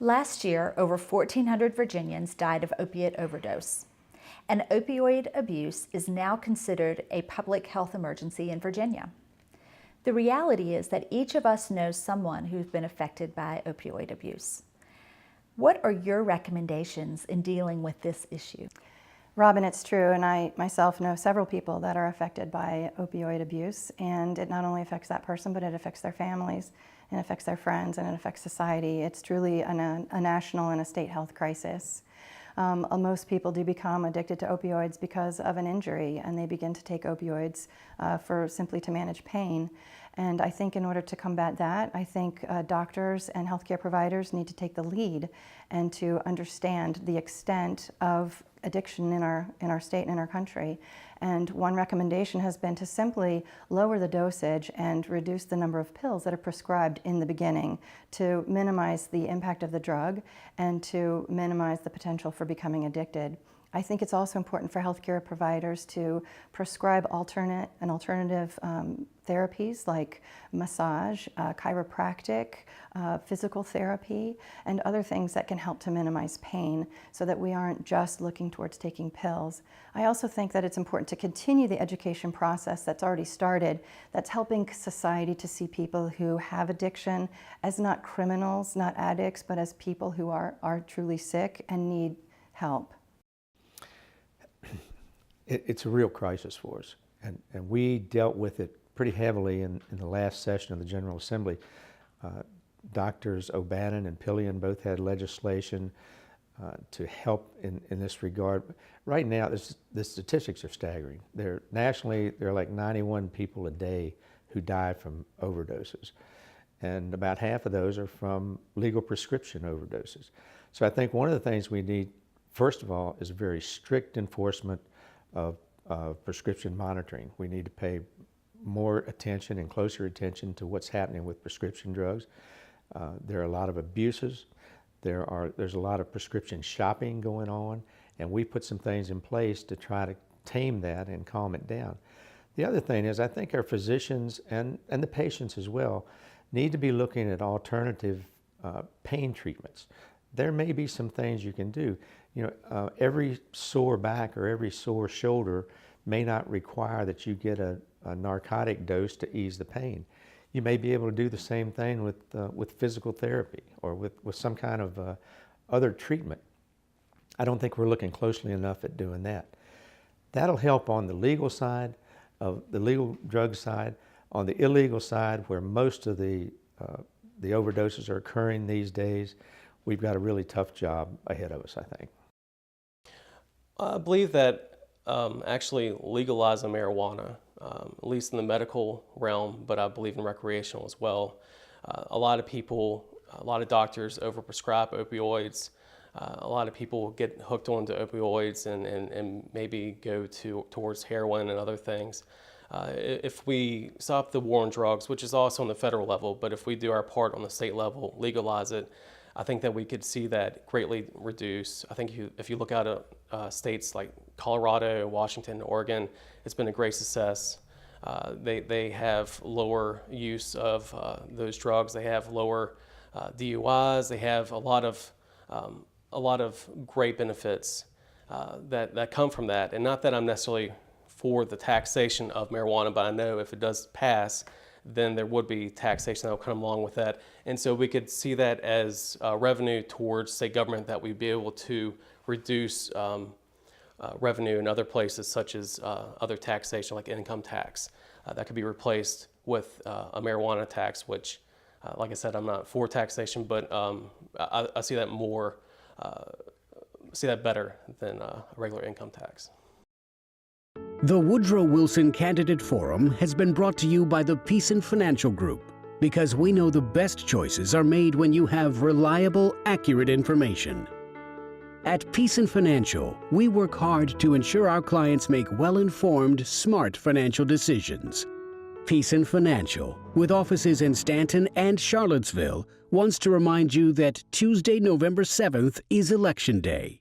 Last year, over 1,400 Virginians died of opiate overdose. And opioid abuse is now considered a public health emergency in Virginia. The reality is that each of us knows someone who's been affected by opioid abuse. What are your recommendations in dealing with this issue? Robin, it's true, and I myself know several people that are affected by opioid abuse, and it not only affects that person, but it affects their families, and it affects their friends, and it affects society. It's truly a national and a state health crisis. Most people do become addicted to opioids because of an injury, and they begin to take opioids simply to manage pain. And I think in order to combat that, I think doctors and healthcare providers need to take the lead and to understand the extent of addiction in our state and in our country. And one recommendation has been to simply lower the dosage and reduce the number of pills that are prescribed in the beginning to minimize the impact of the drug and to minimize the potential for becoming addicted. I think it's also important for healthcare providers to prescribe alternative therapies like massage, chiropractic, physical therapy, and other things that can help to minimize pain so that we aren't just looking towards taking pills. I also think that it's important to continue the education process that's already started, that's helping society to see people who have addiction as not criminals, not addicts, but as people who are truly sick and need help. It's a real crisis for us, and we dealt with it pretty heavily in the last session of the General Assembly. Doctors O'Bannon and Pillion both had legislation to help in this regard. Right now, the statistics are staggering. Nationally, there are like 91 people a day who die from overdoses, and about half of those are from legal prescription overdoses. So I think one of the things we need, first of all, is very strict enforcement of prescription monitoring. We need to pay more attention and closer attention to what's happening with prescription drugs. There are a lot of abuses. There's a lot of prescription shopping going on, and we put some things in place to try to tame that and calm it down. The other thing is I think our physicians and the patients as well need to be looking at alternative pain treatments. There may be some things you can do. You know, every sore back or every sore shoulder may not require that you get a narcotic dose to ease the pain. You may be able to do the same thing with physical therapy or with some kind of other treatment. I don't think we're looking closely enough at doing that. That'll help on the legal side, of the legal drug side. On the illegal side, where most of the overdoses are occurring these days, we've got a really tough job ahead of us, I think. I believe that actually legalizing marijuana, at least in the medical realm, but I believe in recreational as well. A lot of doctors overprescribe opioids. A lot of people get hooked onto opioids and maybe go towards heroin and other things. If we stop the war on drugs, which is also on the federal level, but if we do our part on the state level, legalize it, I think that we could see that greatly reduce. I think if you look at states like Colorado, Washington, Oregon, it's been a great success. They have lower use of those drugs. They have lower DUIs. They have a lot of great benefits that come from that. And not that I'm necessarily for the taxation of marijuana, but I know if it does pass, then there would be taxation that will come along with that. And so we could see that as revenue towards state government, that we'd be able to reduce revenue in other places, such as other taxation like income tax. That could be replaced with a marijuana tax, which, like I said, I'm not for taxation, but I see that better than a regular income tax. The Woodrow Wilson Candidate Forum has been brought to you by the Peason Financial Group, because we know the best choices are made when you have reliable, accurate information. At Peason Financial, we work hard to ensure our clients make well-informed, smart financial decisions. Peason Financial, with offices in Stanton and Charlottesville, wants to remind you that Tuesday, November 7th is Election Day.